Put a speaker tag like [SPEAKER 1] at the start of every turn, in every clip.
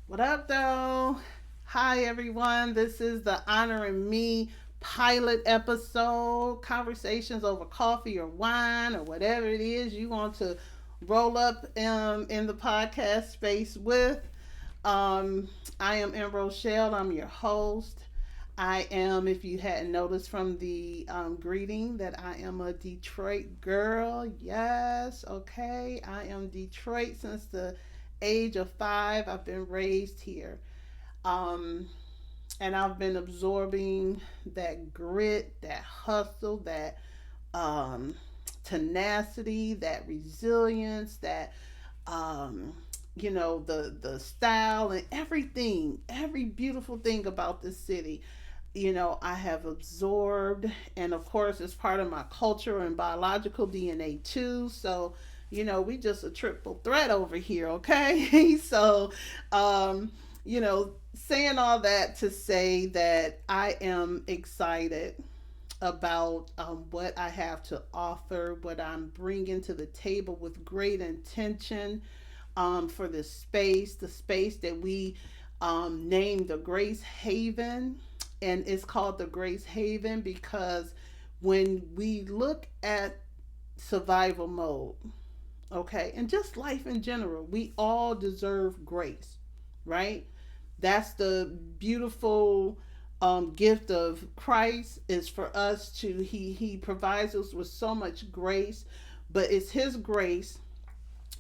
[SPEAKER 1] What up, though? Hi, everyone. This is the Honoring Me pilot episode. Conversations over coffee or wine or whatever it is you want to roll up in the podcast space with. Um, I am Rochelle. I'm your host. I am, if you hadn't noticed from the greeting, that I am a Detroit girl. Yes, okay. I am Detroit since the age of 5. I've been raised here. Um, and I've been absorbing that grit, that hustle, that um, tenacity, that resilience, that um, the style and everything, every beautiful thing about this city. I have absorbed, and of course, it's part of my culture and biological DNA too. So, we just a triple threat over here, okay? So, saying all that to say that I am excited about what I have to offer, what I'm bringing to the table with great intention for this space, the space that we named the Grace Haven. And it's called the Grace Haven because when we look at survival mode, okay, and just life in general, we all deserve grace, right? That's the beautiful gift of Christ is for us to he provides us with so much grace, but it's his grace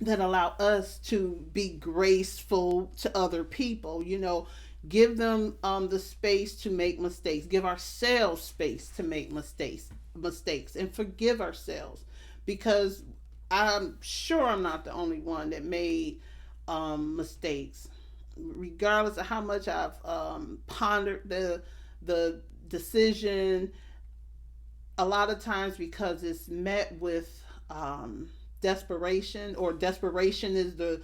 [SPEAKER 1] that allow us to be graceful to other people. Give them the space to make mistakes, give ourselves space to make mistakes and forgive ourselves, because I'm sure I'm not the only one that made mistakes, regardless of how much I've pondered the decision. A lot of times, because it's met with desperation, or desperation is the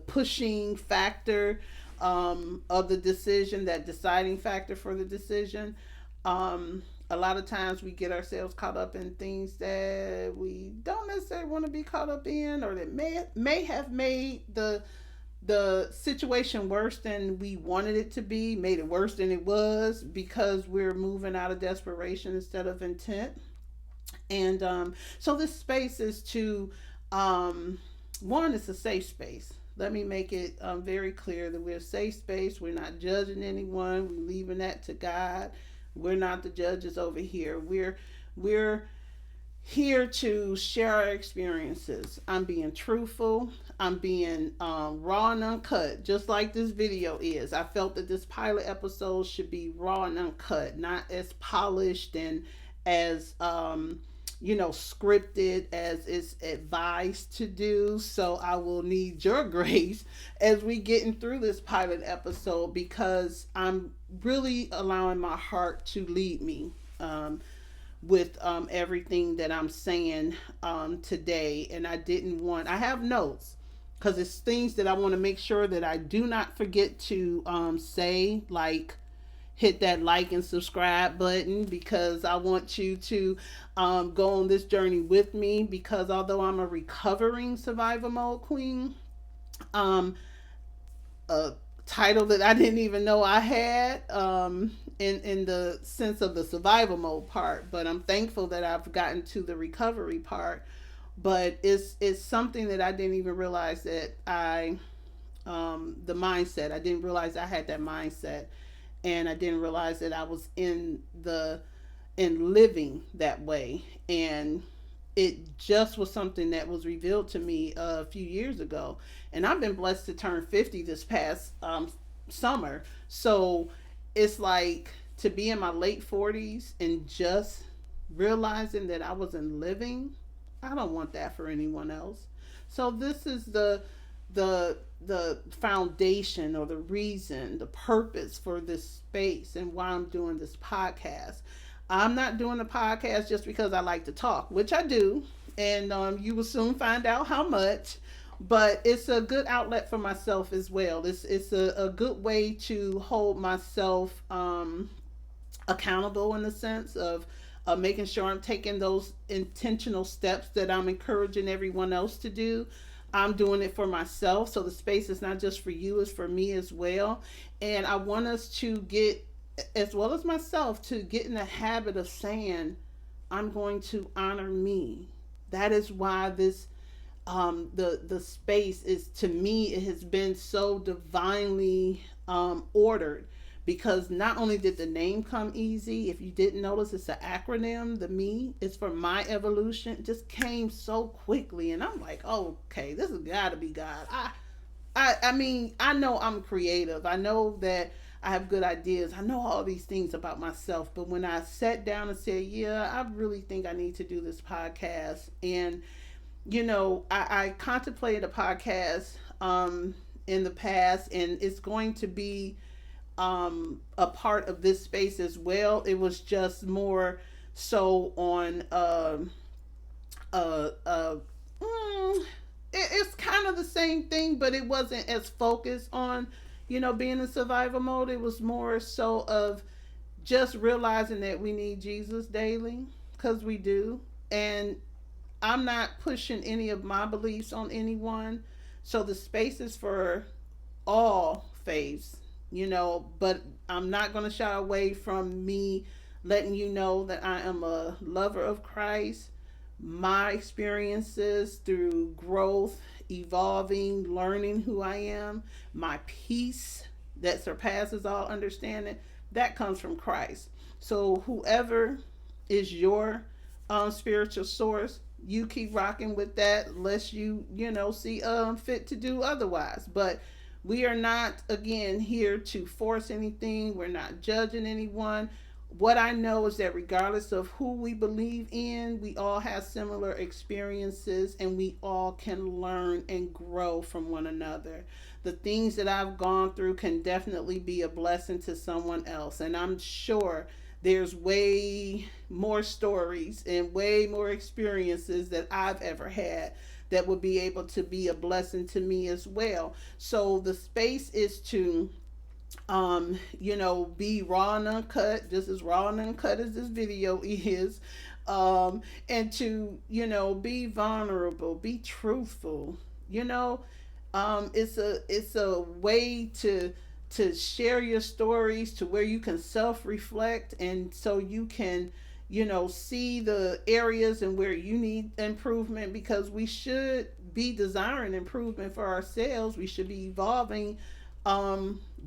[SPEAKER 1] pushing factor of the decision, that deciding factor for the decision. A lot of times we get ourselves caught up in things that we don't necessarily want to be caught up in, or that may have made the situation worse than we wanted it to be, made it worse than it was, because we're moving out of desperation instead of intent. And so this space is to, one, it's a safe space. Let me make it very clear that we're a safe space. We're not judging anyone. We're leaving that to God. We're not the judges over here. We're here to share our experiences. I'm being truthful. I'm being raw and uncut, just like this video is. I felt that this pilot episode should be raw and uncut, not as polished and as scripted as it's advised to do. So I will need your grace as we getting through this pilot episode, because I'm really allowing my heart to lead me. With everything that I'm saying today. And I have notes because it's things that I want to make sure that I do not forget to say, like hit that like and subscribe button, because I want you to go on this journey with me, because although I'm a recovering survival mode queen, um, a title that I didn't even know I had, in the sense of the survival mode part. But I'm thankful that I've gotten to the recovery part. But it's something that I didn't even realize that the mindset. I didn't realize I had that mindset, and I didn't realize that I was in living that way. And it just was something that was revealed to me a few years ago. And I've been blessed to turn 50 this past summer. So it's like, to be in my late 40s and just realizing that I wasn't living, I don't want that for anyone else. So this is the foundation, or the reason, the purpose for this space, and why I'm doing this podcast. I'm not doing the podcast just because I like to talk, which I do, and you will soon find out how much. But it's a good outlet for myself as well. It's a good way to hold myself accountable, in the sense of making sure I'm taking those intentional steps that I'm encouraging everyone else to do. I'm doing it for myself. So the space is not just for you, it's for me as well. And I want us to get, as well as myself, to get in the habit of saying, I'm going to honor me. That is why this the space is, to me, it has been so divinely ordered, because not only did the name come easy, if you didn't notice, it's an acronym. The me is for my evolution. It just came so quickly, and I'm like, oh, okay, this has got to be God. I mean, I know I'm creative. I know that I have good ideas. I know all these things about myself. But when I sat down and said, yeah, I really think I need to do this podcast, and I contemplated a podcast in the past, and it's going to be a part of this space as well. It was just more so on uh, uh, mm, it's kind of the same thing, but it wasn't as focused on, being in survival mode. It was more so of just realizing that we need Jesus daily, because we do. And I'm not pushing any of my beliefs on anyone. So the space is for all faiths, but I'm not going to shy away from me letting you know that I am a lover of Christ. My experiences through growth, evolving, learning who I am, my peace that surpasses all understanding, that comes from Christ. So whoever is your spiritual source, you keep rocking with that, unless see fit to do otherwise. But we are not, again, here to force anything. We're not judging anyone. What I know is that regardless of who we believe in, we all have similar experiences, and we all can learn and grow from one another. The things that I've gone through can definitely be a blessing to someone else. And I'm sure there's way more stories and way more experiences that I've ever had that would be able to be a blessing to me as well. So the space is to be raw and uncut, just as raw and uncut as this video is. And to, be vulnerable, be truthful. It's a way to share your stories, to where you can self-reflect, and so you can see the areas and where you need improvement, because we should be desiring improvement for ourselves. We should be evolving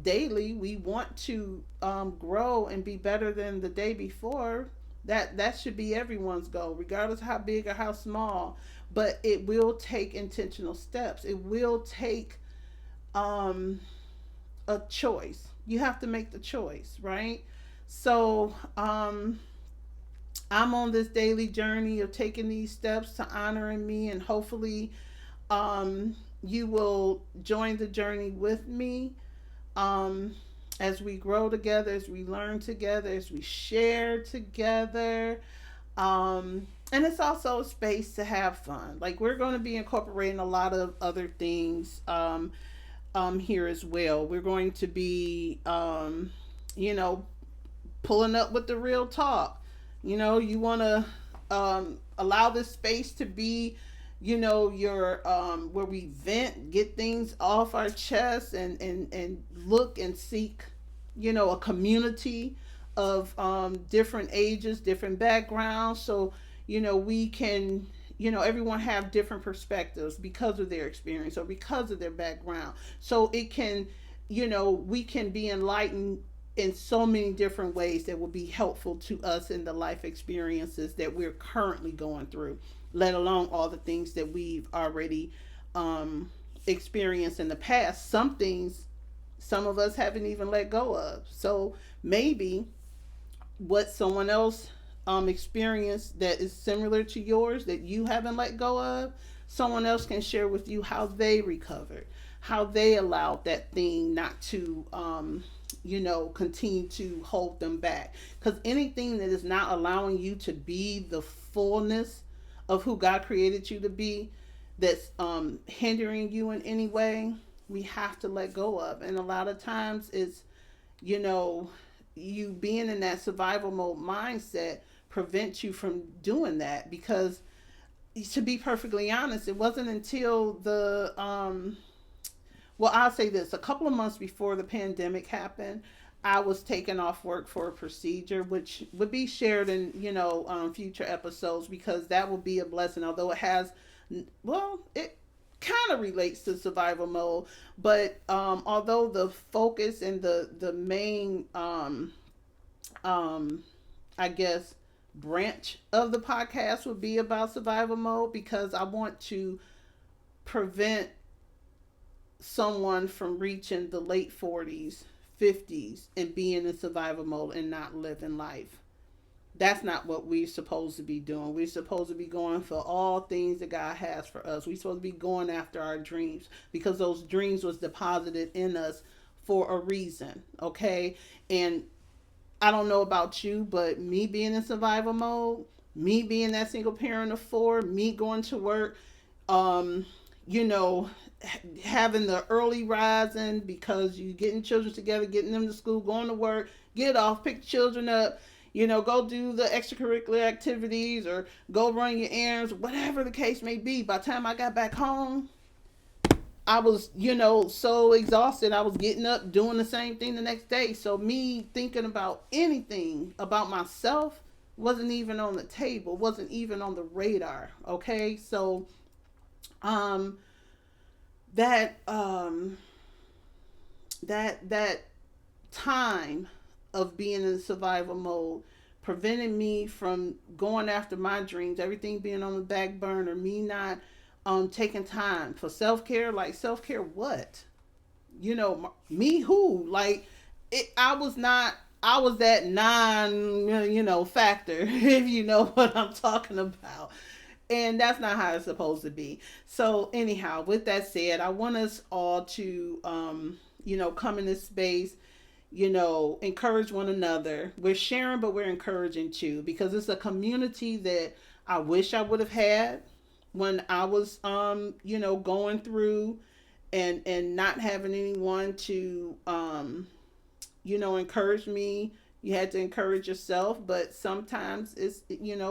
[SPEAKER 1] daily. We want to grow and be better than the day before. That should be everyone's goal, regardless of how big or how small. But it will take intentional steps. It will take a choice. You have to make the choice, right? So I'm on this daily journey of taking these steps to honoring me, and hopefully you will join the journey with me, um, as we grow together, as we learn together, as we share together. And it's also a space to have fun. Like, we're going to be incorporating a lot of other things here as well. We're going to be, you know, pulling up with the real talk. You want to allow this space to be, your where we vent, get things off our chest, and look and seek, a community of different ages, different backgrounds. So we can, everyone have different perspectives because of their experience or because of their background. So it can, we can be enlightened in so many different ways that will be helpful to us in the life experiences that we're currently going through, let alone all the things that we've already experienced in the past. Some things some of us haven't even let go of. So maybe what someone else experienced that is similar to yours that you haven't let go of, someone else can share with you how they recovered, how they allowed that thing not to continue to hold them back. Because anything that is not allowing you to be the fullness of who God created you to be, that's hindering you in any way, we have to let go of. And a lot of times it's, you being in that survival mode mindset prevents you from doing that, because to be perfectly honest, it wasn't until the well, I'll say this: a couple of months before the pandemic happened, I was taken off work for a procedure, which would be shared in future episodes, because that will be a blessing. Although it has, well, it kind of relates to survival mode, but although the focus and the main um, I guess branch of the podcast would be about survival mode, because I want to prevent someone from reaching the late 40s, 50s, and being in survival mode and not living life. That's not what we're supposed to be doing. We're supposed to be going for all things that God has for us. We're supposed to be going after our dreams, because those dreams was deposited in us for a reason. Okay. And I don't know about you, but me being in survival mode, me being that single parent of four, me going to work, um, you know, having the early rising, because you getting children together, getting them to school, going to work, get off, pick the children up, go do the extracurricular activities or go run your errands, whatever the case may be. By the time I got back home, I was, so exhausted. I was getting up, doing the same thing the next day. So me thinking about anything about myself wasn't even on the table, wasn't even on the radar. Okay. So, um, that, um, that time of being in survival mode prevented me from going after my dreams, everything being on the back burner, me not taking time for self-care. Like, self-care what? Me who? Like, I was not, I was that non factor, if you know what I'm talking about. And that's not how it's supposed to be. So anyhow, with that said, I want us all to come in this space, encourage one another. We're sharing, but we're encouraging too, because it's a community that I wish I would have had when I was, going through and not having anyone to, encourage me. You had to encourage yourself, but sometimes it's,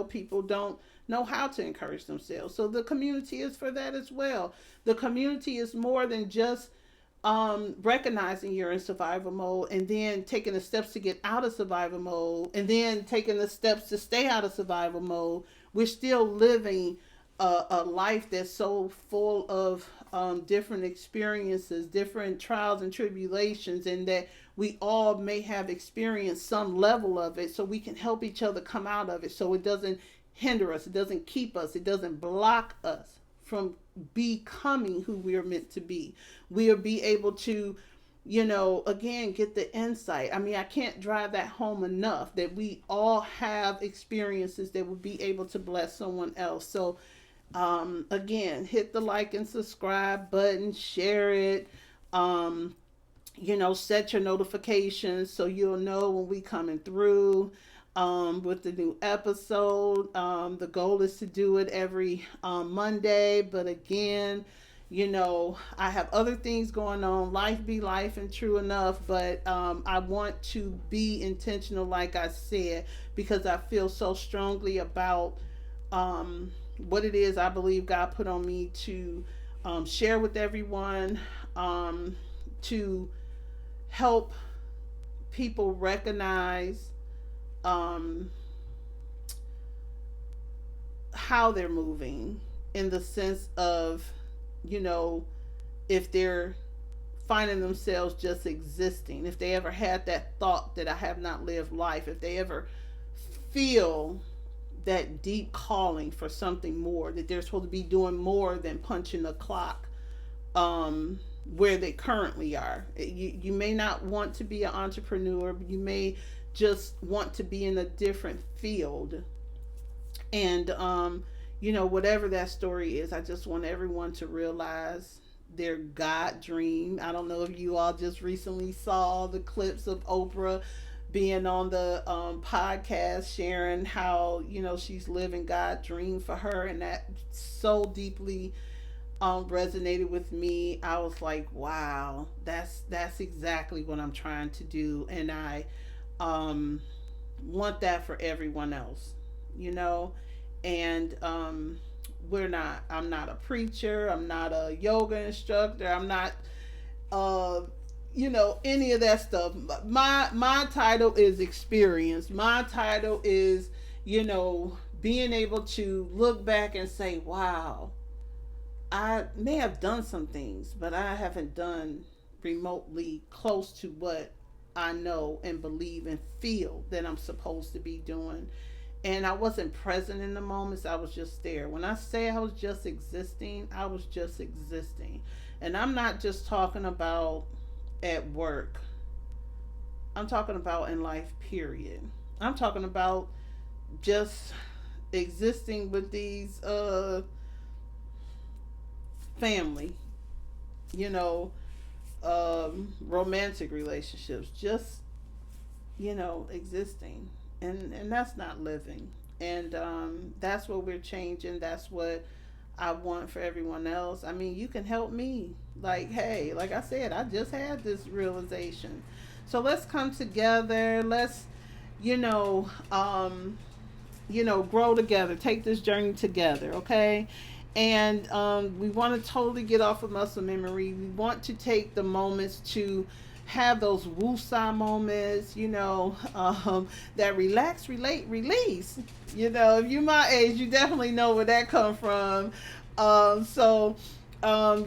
[SPEAKER 1] people don't know how to encourage themselves. So the community is for that as well. The community is more than just recognizing you're in survival mode and then taking the steps to get out of survival mode and then taking the steps to stay out of survival mode. We're still living a life that's so full of different experiences, different trials and tribulations, and that we all may have experienced some level of it, so we can help each other come out of it, so it doesn't hinder us, it doesn't keep us, it doesn't block us from becoming who we are meant to be. We'll be able to, again, get the insight. I mean, I can't drive that home enough, that we all have experiences that will be able to bless someone else. So, again, hit the like and subscribe button, share it, set your notifications so you'll know when we coming through with the new episode. The goal is to do it every Monday, but again, I have other things going on. Life be life, and true enough, but I want to be intentional, like I said, because I feel so strongly about what it is I believe God put on me to share with everyone, to help people recognize how they're moving, in the sense of, if they're finding themselves just existing, if they ever had that thought that I have not lived life, if they ever feel that deep calling for something more, that they're supposed to be doing more than punching the clock, where they currently are. You may not want to be an entrepreneur, but you may just want to be in a different field. And, whatever that story is, I just want everyone to realize their God dream. I don't know if you all just recently saw the clips of Oprah being on the podcast, sharing how, she's living God dream for her. And that so deeply resonated with me. I was like, wow, that's exactly what I'm trying to do. And I want that for everyone else, and I'm not a preacher, I'm not a yoga instructor, I'm not uh any of that stuff. My title is experience. My title is, being able to look back and say, wow, I may have done some things, but I haven't done remotely close to what I know and believe and feel that I'm supposed to be doing. And I wasn't present in the moments, I was just there. When I say I was just existing, I was just existing. And I'm not just talking about at work, I'm talking about in life, period. I'm talking about just existing with these family, you know, romantic relationships, just existing, and that's not living. And that's what we're changing. That's what I want for everyone else. I mean, you can help me. Like, hey, like I said, I just had this realization. So let's come together. Let's, you know, um, grow together. Take this journey together, okay? And we want to totally get off of muscle memory. We want to take the moments to have those woosah moments, that relax, relate, release. If you're my age, you definitely know where that come from.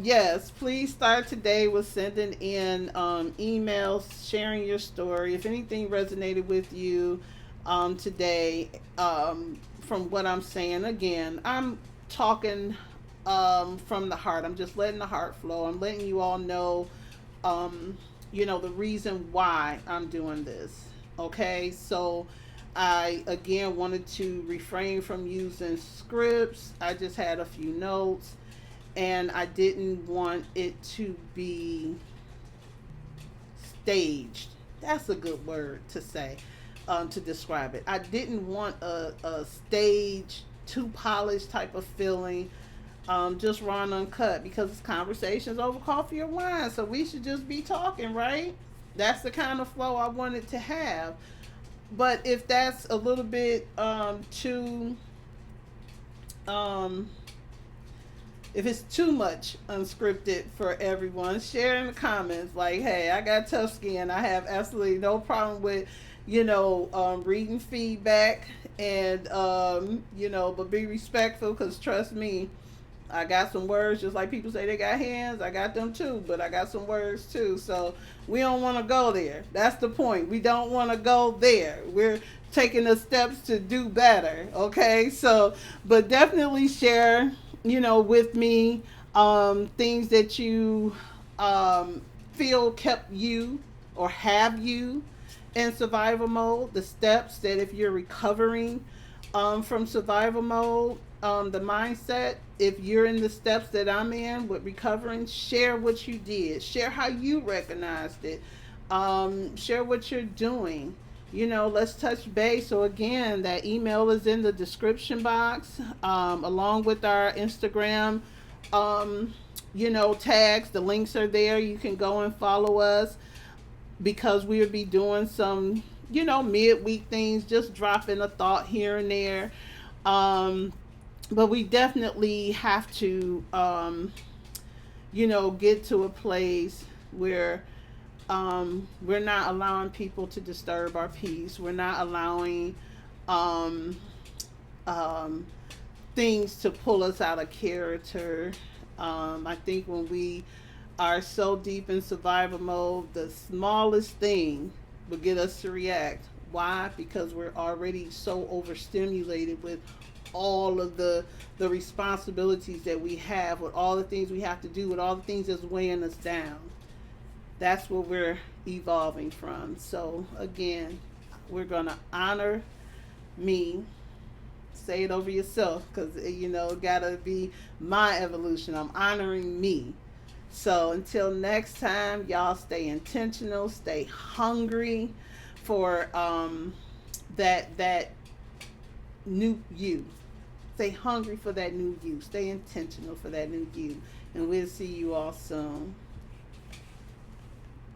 [SPEAKER 1] Yes, please start today with sending in emails, sharing your story. If anything resonated with you today, from what I'm saying, again, I'm talking from the heart. I'm just letting the heart flow. I'm letting you all know, the reason why I'm doing this. Okay, so I again wanted to refrain from using scripts. I just had a few notes, and I didn't want it to be staged. That's a good word to say, to describe it. I didn't want a stage, too polished type of feeling, just raw and uncut, because it's conversations over coffee or wine. So we should just be talking, right? That's the kind of flow I wanted to have. But if that's a little bit too um, if it's too much unscripted for everyone, share in the comments. Like, hey, I got tough skin. I have absolutely no problem with, reading feedback, and, but be respectful, because trust me, I got some words, just like people say they got hands. I got them too, but I got some words too. So we don't want to go there. That's the point. We don't want to go there. We're taking the steps to do better. Okay. So, but definitely share, with me, things that you feel kept you or have you in survival mode. The steps that, if you're recovering from survival mode, the mindset, if you're in the steps that I'm in with recovering, share what you did, share how you recognized it, share what you're doing. Let's touch base. So again, that email is in the description box, along with our Instagram tags. The links are there. You can go and follow us, because we'll be doing some midweek things, just dropping a thought here and there. But we definitely have to, get to a place where we're not allowing people to disturb our peace. We're not allowing um, um, things to pull us out of character. I think when we are so deep in survival mode, the smallest thing will get us to react. Why? Because we're already so overstimulated with all of the responsibilities that we have, with all the things we have to do, with all the things that's weighing us down. That's what we're evolving from. So again, we're gonna honor me. Say it over yourself, because it gotta be my evolution. I'm honoring me. So until next time, y'all, stay intentional, stay hungry for that new you. Stay hungry for that new you. Stay intentional for that new you. And we'll see you all soon.